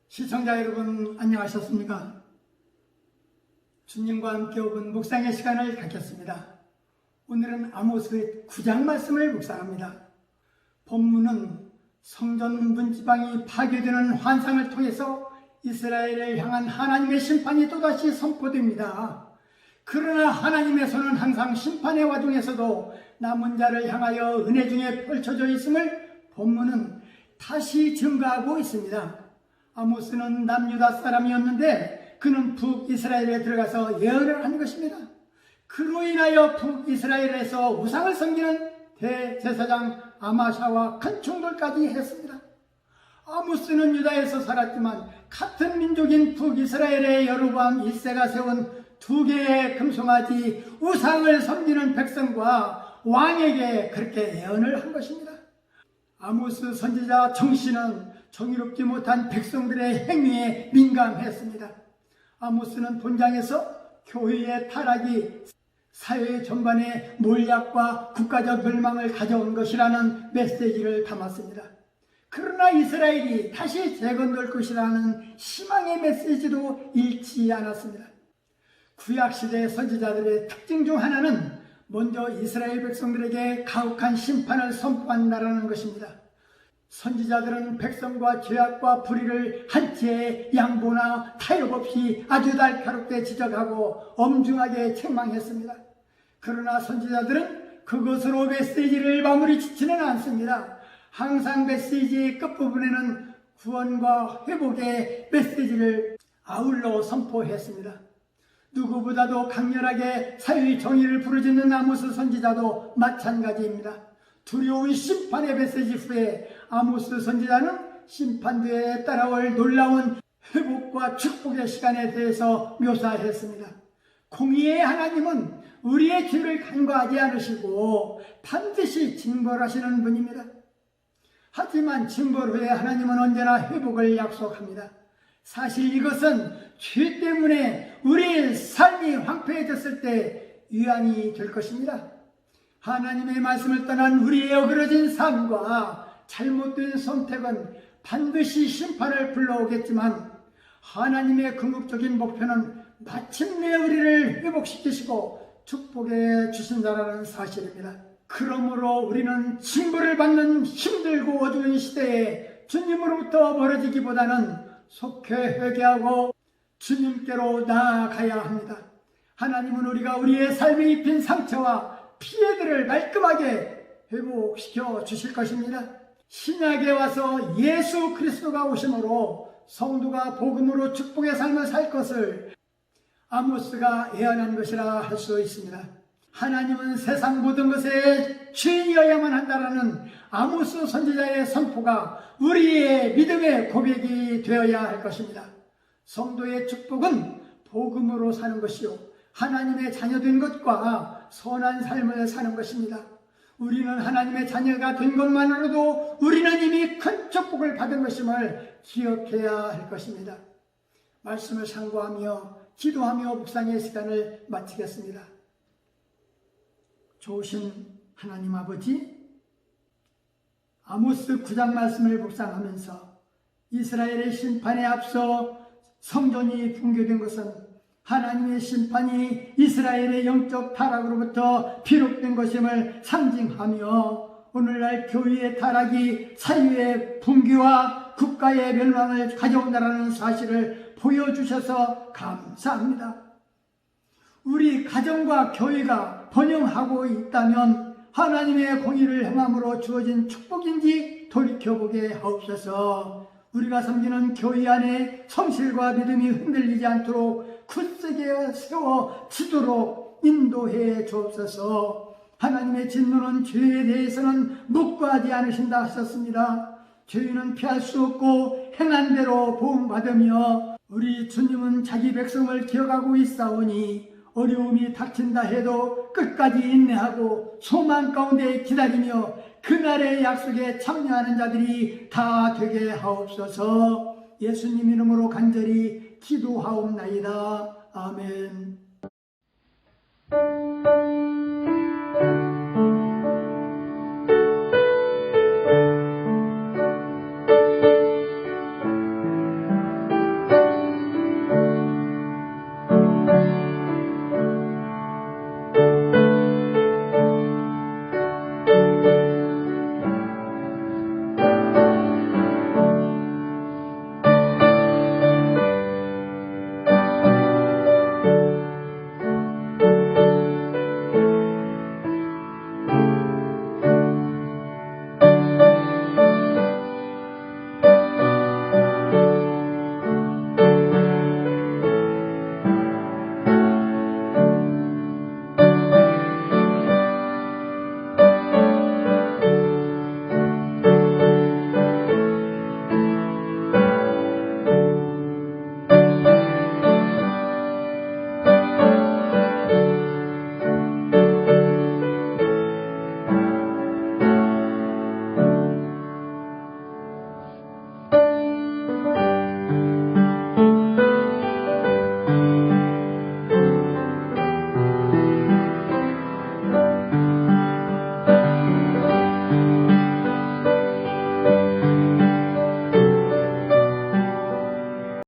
시청자 여러분, 안녕하셨습니까? 주님과 함께 오분 묵상의 시간을 갖겠습니다. 오늘은 아모스 9장 말씀을 묵상합니다. 본문은 성전 문지방이 파괴되는 환상을 통해서 이스라엘을 향한 하나님의 심판이 또다시 선포됩니다. 그러나 하나님의 손은 항상 심판의 와중에서도 남은 자를 향하여 은혜 중에 펼쳐져 있음을 본문은 다시 증거하고 있습니다. 아모스는 남유다 사람이었는데 그는 북이스라엘에 들어가서 예언을 한 것입니다. 그로 인하여 북이스라엘에서 우상을 섬기는 대제사장 아마샤와 큰 충돌까지 했습니다. 아모스는 유다에서 살았지만 같은 민족인 북이스라엘의 여로보암 1세가 세운 두 개의 금송아지 우상을 섬기는 백성과 왕에게 그렇게 예언을 한 것입니다. 아모스 선지자 정씨는 정의롭지 못한 백성들의 행위에 민감했습니다. 아모스는 본장에서 교회의 타락이 사회 전반에 몰약과 국가적 멸망을 가져온 것이라는 메시지를 담았습니다. 그러나 이스라엘이 다시 재건될 것이라는 희망의 메시지도 잃지 않았습니다. 구약시대 선지자들의 특징 중 하나는 먼저 이스라엘 백성들에게 가혹한 심판을 선포한다는 것입니다. 선지자들은 백성과 죄악과 불의를 한치의 양보나 타협 없이 아주 날카롭게 지적하고 엄중하게 책망했습니다. 그러나 선지자들은 그것으로 메시지를 마무리 짓지는 않습니다. 항상 메시지의 끝부분에는 구원과 회복의 메시지를 아울러 선포했습니다. 누구보다도 강렬하게 사회의 정의를 부르짖는 아모스 선지자도 마찬가지입니다. 두려운 심판의 메시지 후에 아모스 선지자는 심판대에 따라올 놀라운 회복과 축복의 시간에 대해서 묘사했습니다. 공의의 하나님은 우리의 죄를 간과하지 않으시고 반드시 징벌하시는 분입니다. 하지만 징벌 후에 하나님은 언제나 회복을 약속합니다. 사실 이것은 죄 때문에 우리의 삶이 황폐해졌을 때 위안이 될 것입니다. 하나님의 말씀을 떠난 우리의 어그러진 삶과 잘못된 선택은 반드시 심판을 불러오겠지만 하나님의 궁극적인 목표는 마침내 우리를 회복시키시고 축복해 주신다라는 사실입니다. 그러므로 우리는 징벌을 받는 힘들고 어두운 시대에 주님으로부터 멀어지기보다는 속히 회개하고 주님께로 나아가야 합니다. 하나님은 우리가 우리의 삶에 입힌 상처와 피해들을 말끔하게 회복시켜 주실 것입니다. 신약에 와서 예수 그리스도가 오심으로 성도가 복음으로 축복의 삶을 살 것을 아모스가 예언한 것이라 할 수 있습니다. 하나님은 세상 모든 것에 죄인이어야만 한다라는 아모스 선지자의 선포가 우리의 믿음의 고백이 되어야 할 것입니다. 성도의 축복은 복음으로 사는 것이요 하나님의 자녀된 것과 선한 삶을 사는 것입니다. 우리는 하나님의 자녀가 된 것만으로도 우리는 이미 큰 축복을 받은 것임을 기억해야 할 것입니다. 말씀을 상고하며 기도하며 묵상의 시간을 마치겠습니다. 좋으신 하나님 아버지, 아모스 9장 말씀을 묵상하면서 이스라엘의 심판에 앞서 성전이 붕괴된 것은 하나님의 심판이 이스라엘의 영적 타락으로부터 비롯된 것임을 상징하며 오늘날 교회의 타락이 사회의 붕괴와 국가의 멸망을 가져온다는 사실을 보여주셔서 감사합니다. 우리 가정과 교회가 번영하고 있다면 하나님의 공의를 행함으로 주어진 축복인지 돌이켜보게 하옵소서. 우리가 섬기는 교회 안에 성실과 믿음이 흔들리지 않도록 굳세게 세워지도록 인도해 주옵소서. 하나님의 진노는 죄에 대해서는 묵과하지 않으신다 하셨습니다. 죄인은 피할 수 없고 행한 대로 보응받으며 우리 주님은 자기 백성을 기억하고 있사오니 어려움이 닥친다 해도 끝까지 인내하고 소망 가운데 기다리며 그날의 약속에 참여하는 자들이 다 되게 하옵소서. 예수님 이름으로 간절히 기도하옵나이다. 아멘.